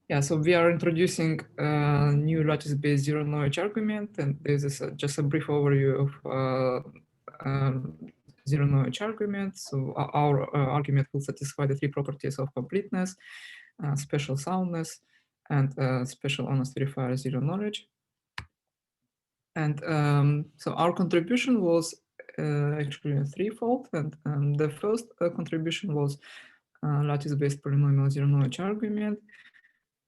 Yeah, so we are introducing a new lattice-based zero-knowledge argument, and this is just a brief overview of zero-knowledge argument. So our argument will satisfy the three properties of completeness, special soundness, and special honest verifier zero-knowledge. And so our contribution was actually threefold, and the first contribution was lattice-based polynomial zero-knowledge argument.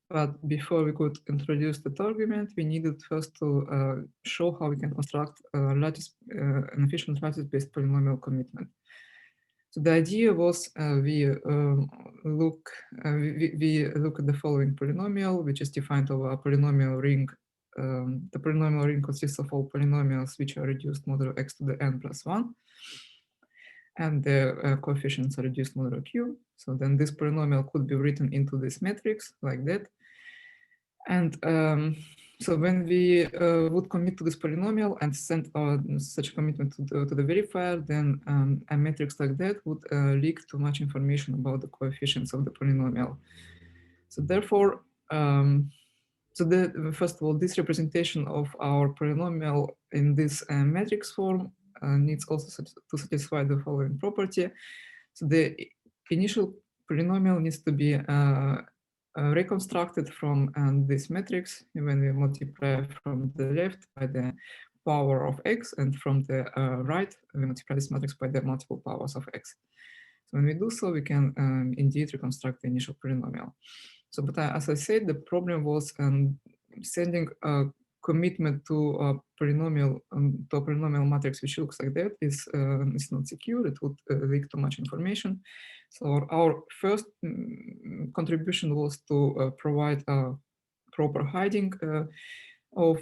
But before we could introduce that argument, we needed first to show how we can construct an efficient lattice-based polynomial commitment. So the idea was we look at the following polynomial, which is defined over a polynomial ring. The polynomial ring consists of all polynomials which are reduced modulo x to the n plus 1. And the coefficients are reduced modulo q. So then this polynomial could be written into this matrix like that. And so when we would commit to this polynomial and send such a commitment to the verifier, then a matrix like that would leak too much information about the coefficients of the polynomial. So therefore, first of all, this representation of our polynomial in this matrix form needs also to satisfy the following property. So the initial polynomial needs to be reconstructed from this matrix when we multiply from the left by the power of x, and from the right we multiply this matrix by the multiple powers of x. So when we do so, we can indeed reconstruct the initial polynomial. So, but as I said, the problem was sending a commitment to a polynomial matrix which looks like that is not secure. It would leak too much information. So our first contribution was to provide a proper hiding of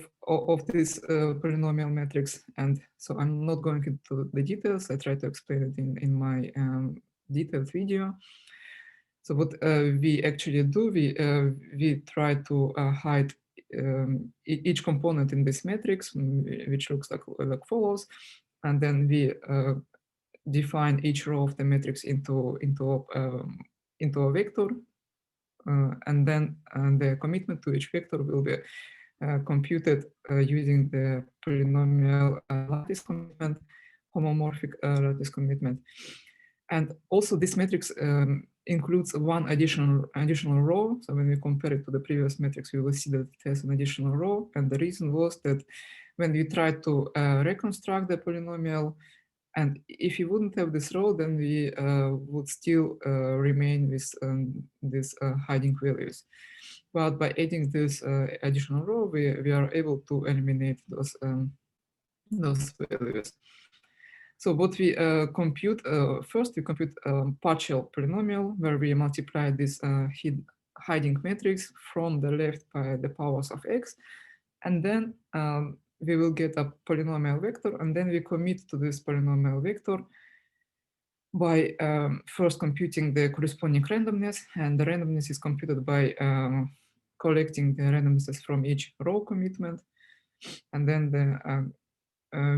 this polynomial matrix. And so I'm not going into the details. I try to explain it in my detailed video. So what we actually do, we try to hide each component in this matrix, which looks like follows, and then we define each row of the matrix into a vector, and then the commitment to each vector will be computed using the polynomial lattice commitment, homomorphic lattice commitment. And also this matrix includes one additional row. So when we compare it to the previous matrix, we will see that it has an additional row. And the reason was that when we try to reconstruct the polynomial, and if we wouldn't have this row, then we would still remain with these hiding values. But by adding this additional row, we are able to eliminate those values. So what we compute, first we compute a partial polynomial where we multiply this hiding matrix from the left by the powers of x. And then we will get a polynomial vector, and then we commit to this polynomial vector by first computing the corresponding randomness. And the randomness is computed by collecting the randomnesses from each row commitment. And then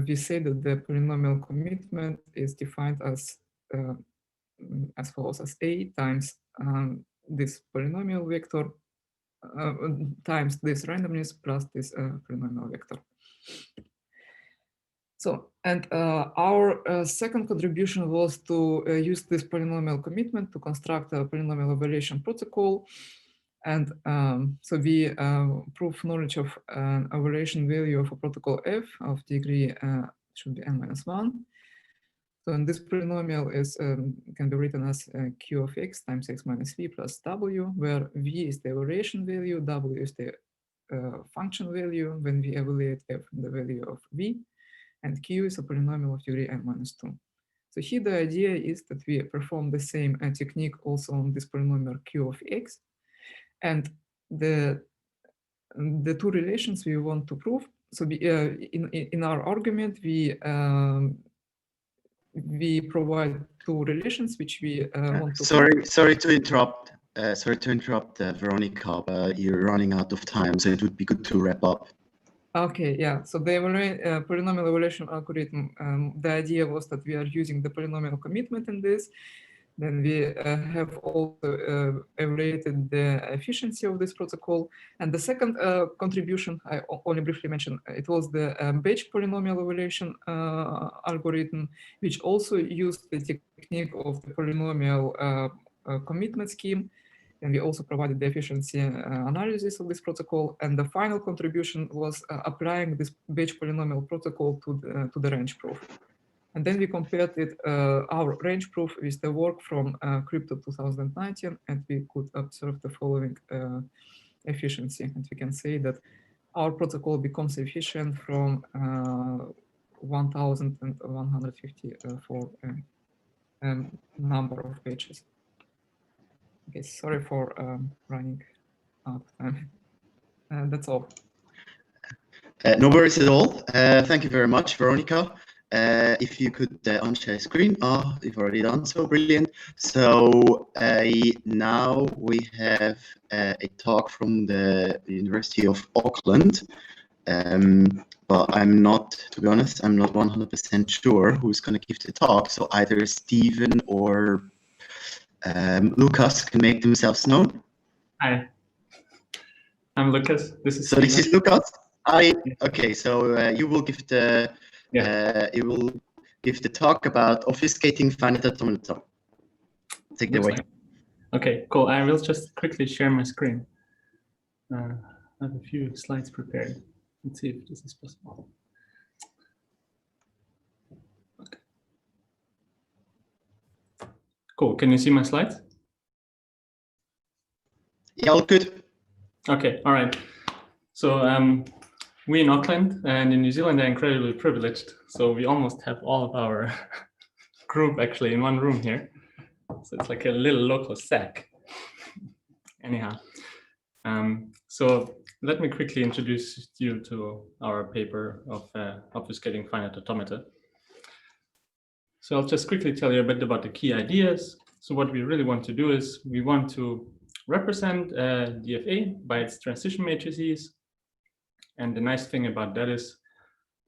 we say that the polynomial commitment is defined as follows: as A times this polynomial vector times this randomness plus this polynomial vector. So, and our second contribution was to use this polynomial commitment to construct a polynomial evaluation protocol. And so we prove knowledge of an evaluation value of a protocol f of degree should be n-1. So and this polynomial is can be written as q of x times x minus v plus w, where v is the evaluation value, w is the function value when we evaluate f in the value of v, and q is a polynomial of degree n-2. So here the idea is that we perform the same technique also on this polynomial q of x, and the two relations we want to prove. So we, in our argument, we provide two relations which we want to. Sorry to interrupt. Veronica, but you're running out of time, so it would be good to wrap up. Okay, yeah. So the polynomial evaluation algorithm, the idea was that we are using the polynomial commitment in this Then we have also evaluated the efficiency of this protocol. And the second contribution, I only briefly mentioned, it was the batch polynomial evaluation algorithm, which also used the technique of the polynomial commitment scheme. And we also provided the efficiency analysis of this protocol. And the final contribution was applying this batch polynomial protocol to the range proof. And then we compared it, our range proof with the work from Crypto 2019, and we could observe the following efficiency. And we can say that our protocol becomes efficient from 1,154 number of pages. Okay, sorry for running out of time. That's all. No worries at all. Thank you very much, Veronica. If you could unshare screen. You've already done so, brilliant. So now we have a talk from the University of Auckland. But I'm not, to be honest, I'm not 100% sure who's going to give the talk. So either Stephen or Lucas can make themselves known. Hi, I'm Lucas. This is This is Lucas. Hi. Okay, so you will give the talk about obfuscating finite automata. Take it away. Okay, cool. I will just quickly share my screen. I have a few slides prepared. Let's see if this is possible. Okay. Cool. Can you see my slides? Yeah, all good. Okay. All right. So we in Auckland and in New Zealand are incredibly privileged. So we almost have all of our group actually in one room here. So it's like a little local SAC. Anyhow, so let me quickly introduce you to our paper of obfuscating finite automata. So I'll just quickly tell you a bit about the key ideas. So what we really want to do is we want to represent DFA by its transition matrices. And the nice thing about that is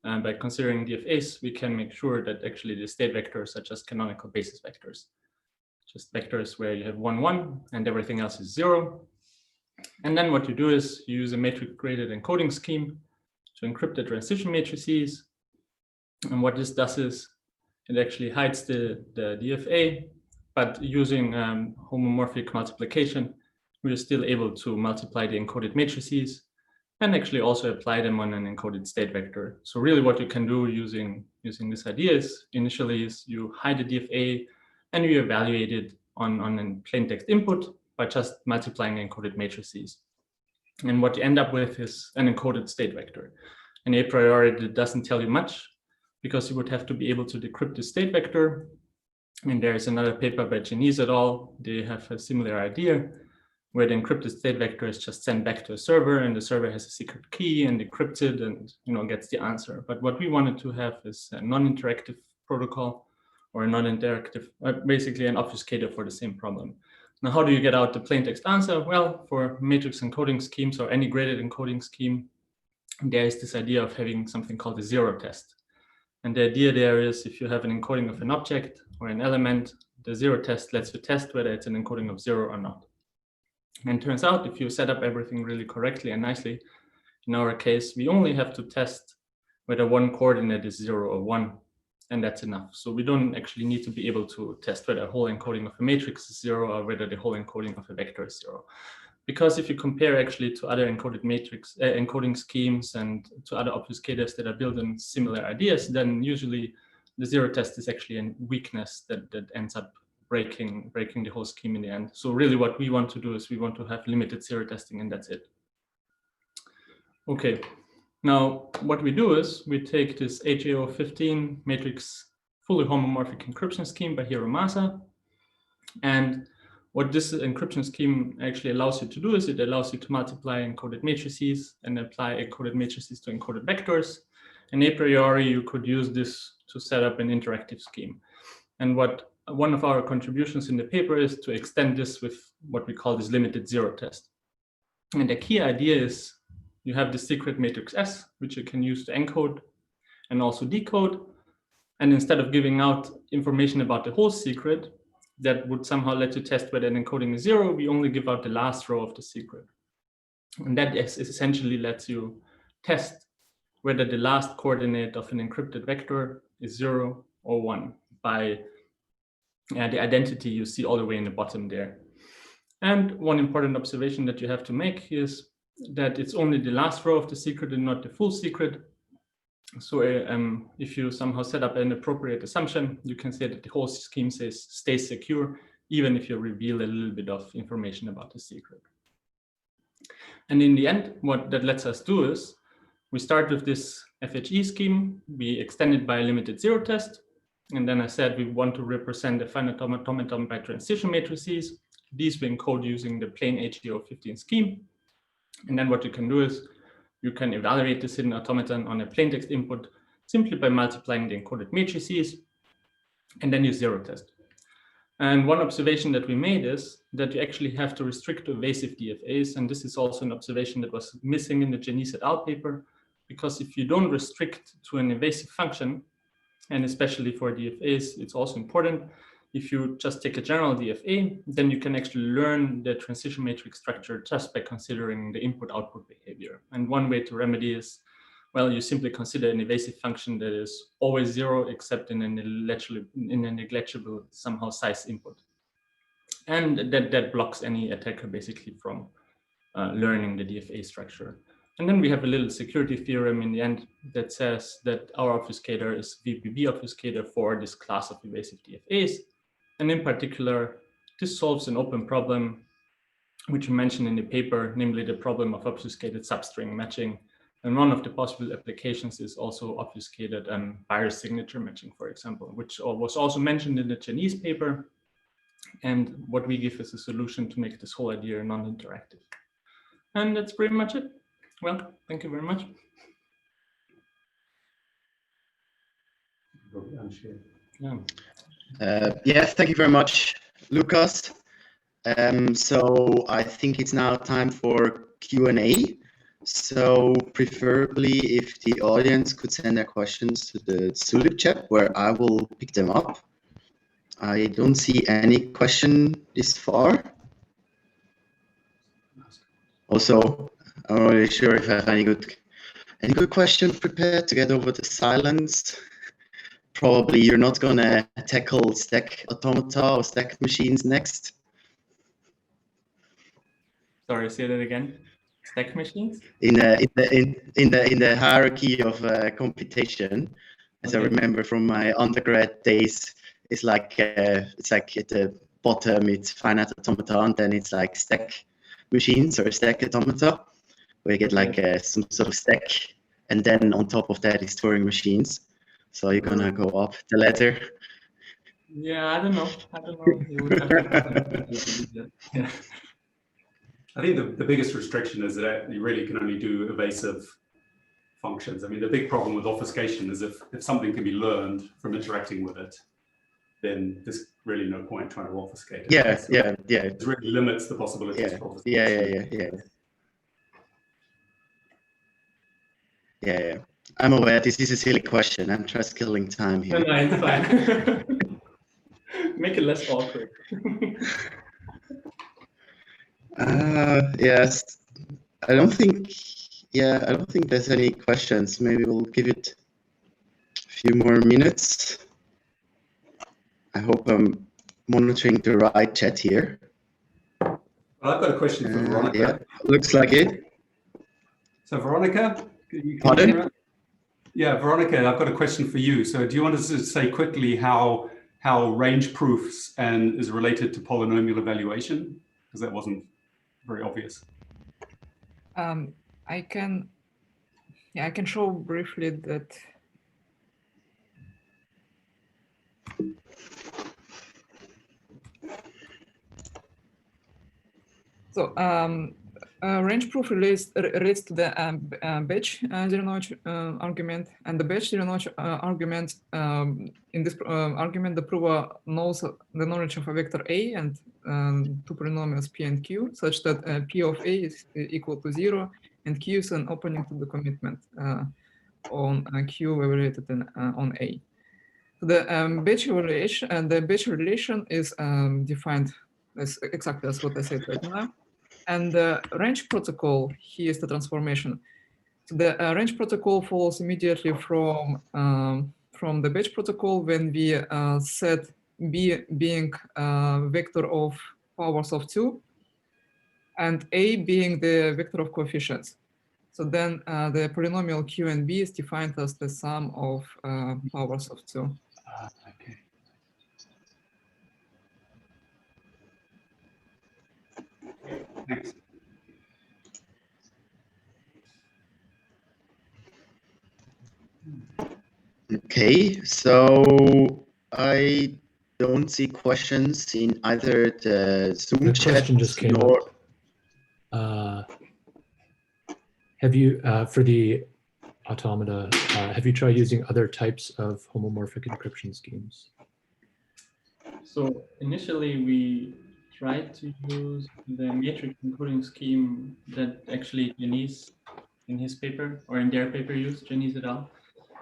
by considering DFAs, we can make sure that actually the state vectors are just canonical basis vectors. Just vectors where you have 1, 1, and everything else is 0. And then what you do is you use a matrix-graded encoding scheme to encrypt the transition matrices. And what this does is it actually hides the DFA, but using homomorphic multiplication, we are still able to multiply the encoded matrices and actually also apply them on an encoded state vector. So really what you can do using this idea is initially is you hide the DFA and you evaluate it on a plain text input by just multiplying encoded matrices. And what you end up with is an encoded state vector. And a priori, it doesn't tell you much because you would have to be able to decrypt the state vector. And there is another paper by Janice et al. They have a similar idea where the encrypted state vector is just sent back to a server and the server has a secret key and decrypts it and gets the answer. But what we wanted to have is a non-interactive protocol or a non-interactive, basically an obfuscator for the same problem. Now, how do you get out the plain text answer? Well, for matrix encoding schemes or any graded encoding scheme, there is this idea of having something called a zero test. And the idea there is if you have an encoding of an object or an element, the zero test lets you test whether it's an encoding of 0 or not. And it turns out if you set up everything really correctly and nicely, in our case, we only have to test whether one coordinate is 0 or 1. And that's enough. So we don't actually need to be able to test whether a whole encoding of a matrix is 0 or whether the whole encoding of a vector is 0. Because if you compare actually to other encoded matrix encoding schemes and to other obfuscators that are built on similar ideas, then usually the zero test is actually a weakness that ends up breaking the whole scheme in the end. So really what we want to do is we want to have limited zero testing and that's it. Okay. Now, what we do is we take this HAO15 matrix fully homomorphic encryption scheme by Hiromasa. And what this encryption scheme actually allows you to do is it allows you to multiply encoded matrices and apply encoded matrices to encoded vectors. And a priori, you could use this to set up an interactive scheme. And what one of our contributions in the paper is to extend this with what we call this limited zero test. And the key idea is you have the secret matrix S, which you can use to encode and also decode. And instead of giving out information about the whole secret, that would somehow let you test whether an encoding is 0, we only give out the last row of the secret. And that essentially lets you test whether the last coordinate of an encrypted vector is 0 or 1 by the identity you see all the way in the bottom there. And one important observation that you have to make is that it's only the last row of the secret and not the full secret. So if you somehow set up an appropriate assumption, you can say that the whole scheme stays secure, even if you reveal a little bit of information about the secret. And in the end, what that lets us do is we start with this FHE scheme, we extend it by a limited zero test. And then I said we want to represent the finite automaton by transition matrices. These we encode using the plain HGO15 scheme. And then what you can do is you can evaluate this hidden automaton on a plain text input simply by multiplying the encoded matrices and then you zero test. And one observation that we made is that you actually have to restrict to evasive DFAs. And this is also an observation that was missing in the Janice et al. Paper, because if you don't restrict to an evasive function, and especially for DFAs, it's also important. If you just take a general DFA, then you can actually learn the transition matrix structure just by considering the input-output behavior. And one way to remedy is, well, you simply consider an evasive function that is always 0 except in a negligible somehow size input. And that blocks any attacker basically from learning the DFA structure. And then we have a little security theorem in the end that says that our obfuscator is VPB obfuscator for this class of evasive DFAs. And in particular, this solves an open problem, which we mentioned in the paper, namely the problem of obfuscated substring matching. And one of the possible applications is also obfuscated virus signature matching, for example, which was also mentioned in the Chinese paper. And what we give is a solution to make this whole idea non-interactive. And that's pretty much it. Well, thank you very much. Yes, thank you very much, Lucas. So I think it's now time for Q&A. So preferably if the audience could send their questions to the Zulip chat, where I will pick them up. I don't see any question this far. Also, I'm not really sure if I have any good question prepared to get over the silence. Probably you're not gonna tackle stack automata or stack machines next. Sorry, say that again. Stack machines? In the hierarchy of computation, as I remember from my undergrad days, it's like at the bottom it's finite automata, and then it's like stack machines or stack automata, where you get like some sort of stack, and then on top of that is Turing machines. So you're gonna go up the ladder. Yeah, I don't know. You would have to yeah. I think the biggest restriction is that you really can only do evasive functions. I mean, the big problem with obfuscation is if something can be learned from interacting with it, then there's really no point trying to obfuscate it. Yeah. It really limits the possibilities for obfuscation. Yeah. I'm aware this is a silly question. I'm just killing time here. No, it's fine. Make it less awkward. Yes. I don't think there's any questions. Maybe we'll give it a few more minutes. I hope I'm monitoring the right chat here. Well, I've got a question for Veronica. Yeah, looks like it. So Veronica, Pardon? Yeah, Veronica, I've got a question for you. So do you want us to say quickly how range proofs is related to polynomial evaluation? Because that wasn't very obvious. I can show briefly that. So range proof relates to the batch zero-knowledge argument, and the batch zero-knowledge argument. In this argument, the prover knows the knowledge of a vector A and two polynomials P and Q, such that P of A is equal to 0, and Q is an opening to the commitment on Q evaluated on A. The Batch relation, and the Batch relation is defined as exactly as what I said right now. And the range protocol, here is the transformation. So the range protocol follows immediately from the batch protocol when we set B being vector of powers of 2 and A being the vector of coefficients. So then the polynomial Q and B is defined as the sum of powers of 2. Okay. Thanks. Okay, so I don't see questions in either the Zoom The chat question just came nor... up. Have you, for the automata, have you tried using other types of homomorphic encryption schemes? So initially we tried to use the matrix encoding scheme that actually Janice in his paper or in their paper used, Janice et al.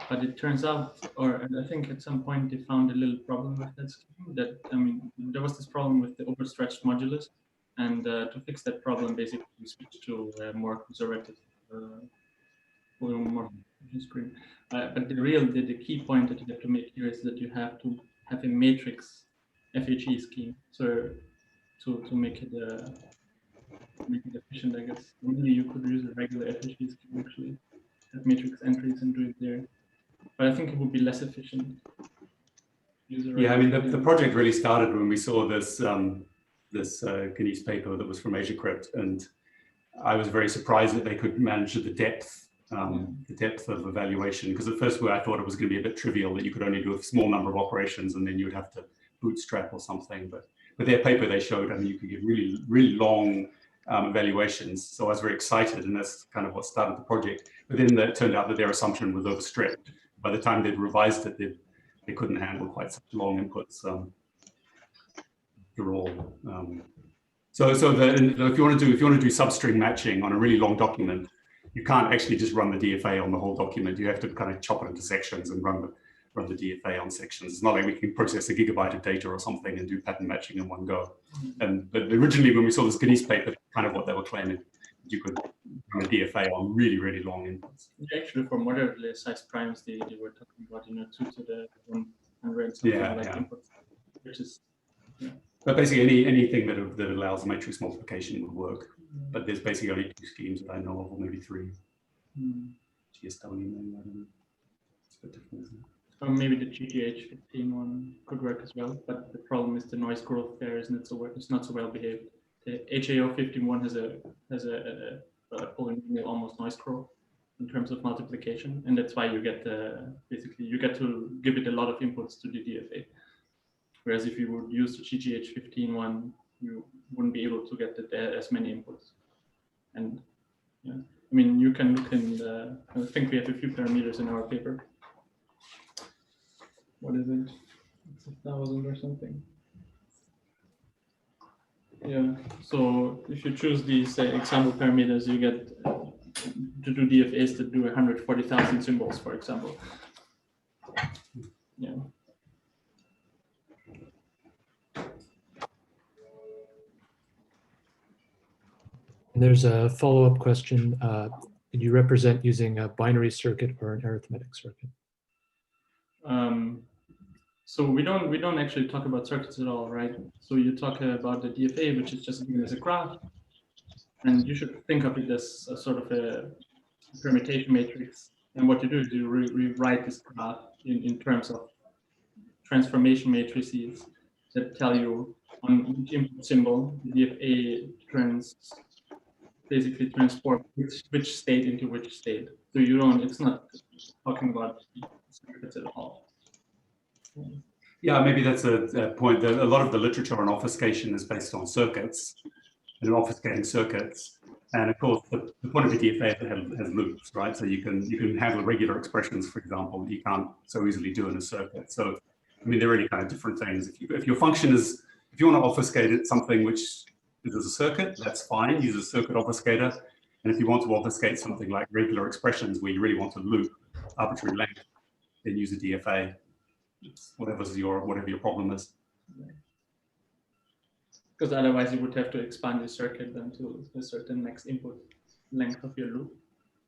But it turns out, or I think at some point they found a little problem with that scheme. That, I mean, there was this problem with the overstretched modulus, and to fix that problem, basically we switched to a more conservative more screen. But the key point that you have to make here is that you have to have a matrix FHE scheme, so to make it efficient, I guess. Maybe you could use a regular FHE scheme actually, have matrix entries and do it there. But I think it would be less efficient. Yeah, I mean, the project really started when we saw this Guinness paper that was from AsiaCrypt, and I was very surprised that they could manage the depth of evaluation. Because at first, I thought it was going to be a bit trivial that you could only do a small number of operations and then you would have to bootstrap or something. But with their paper, they showed, I mean, you could give really, really long evaluations. So I was very excited, and that's kind of what started the project. But then it turned out that their assumption was overstretched. By the time they'd revised it, they couldn't handle quite such long inputs after all. So if you want to do substring matching on a really long document, you can't actually just run the DFA on the whole document. You have to kind of chop it into sections and run the DFA on sections. It's not like we can process a gigabyte of data or something and do pattern matching in one go. But originally, when we saw this Guinness paper, kind of what they were claiming, you could run a DFA on really, really long inputs. Actually, for moderately sized primes, they were talking about 2 to the 100 something inputs, which is But basically, anything that allows matrix multiplication would work. But there's basically only 2 schemes that I know of, or maybe 3. GSW, maybe, I don't know. It's a bit different, isn't it? Or maybe the GTH15 one could work as well, but the problem is the noise growth there isn't so well, it's not so well behaved. The HAO51 has a polynomial almost noise growth in terms of multiplication, and that's why you get basically you get to give it a lot of inputs to the DFA. Whereas if you would use the GTH15 one, you wouldn't be able to get as many inputs. And yeah, I mean, you can look in the, I think we have a few parameters in our paper. What is it? It's 1,000 or something. Yeah, so if you choose these example parameters, you get to do DFAs that do 140,000 symbols, for example. Yeah. And there's a follow-up question. Can you represent using a binary circuit or an arithmetic circuit? So we don't actually talk about circuits at all, right? So you talk about the DFA, which is just given as a graph, and you should think of it as a sort of a permutation matrix. And what you do is you rewrite this graph in terms of transformation matrices that tell you on each input symbol, the DFA basically transform which state into which state. So you don't, it's not talking about circuits at all. Yeah, maybe that's a point. A lot of the literature on obfuscation is based on circuits and obfuscating circuits. And of course, the point of a DFA is it has loops, right? So you can handle regular expressions, for example, that you can't so easily do in a circuit. So, I mean, they're really kind of different things. If your function is, if you want to obfuscate something which is a circuit, that's fine. Use a circuit obfuscator. And if you want to obfuscate something like regular expressions where you really want to loop arbitrary length, then use a DFA. It's whatever your problem is. Because otherwise you would have to expand your circuit then to a certain max input length of your loop,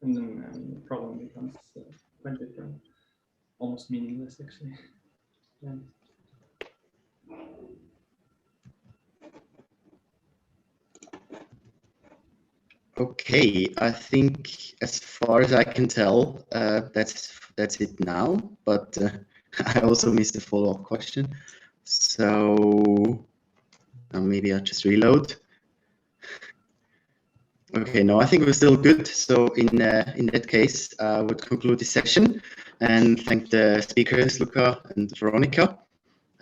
and then the problem becomes quite different, almost meaningless actually. Yeah. Okay, I think as far as I can tell, that's it now. But I also missed a follow-up question, so maybe I'll just reload. Okay, no, I think we're still good. So in that case, I would conclude this session and thank the speakers, Luca and Veronica,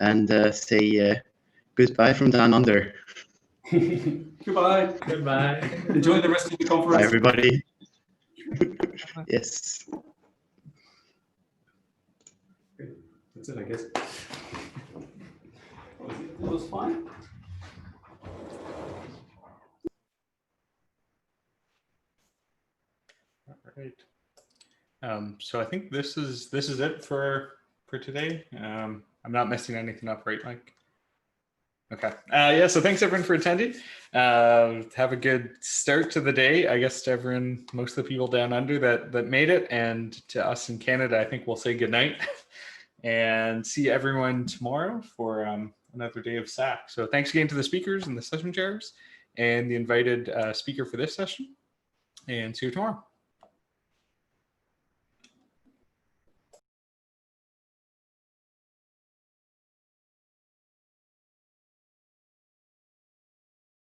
and say goodbye from down under. Goodbye. Goodbye. Enjoy the rest of the conference. Bye, everybody. Yes. That's it, I guess. That was fine. All right. So I think this is it for today. I'm not messing anything up, right, Mike? Okay. Yeah. So thanks everyone for attending. Have a good start to the day. I guess to everyone, most of the people down under that made it, and to us in Canada, I think we'll say good night and see everyone tomorrow for another day of SAC. So thanks again to the speakers and the session chairs and the invited speaker for this session, and see you tomorrow.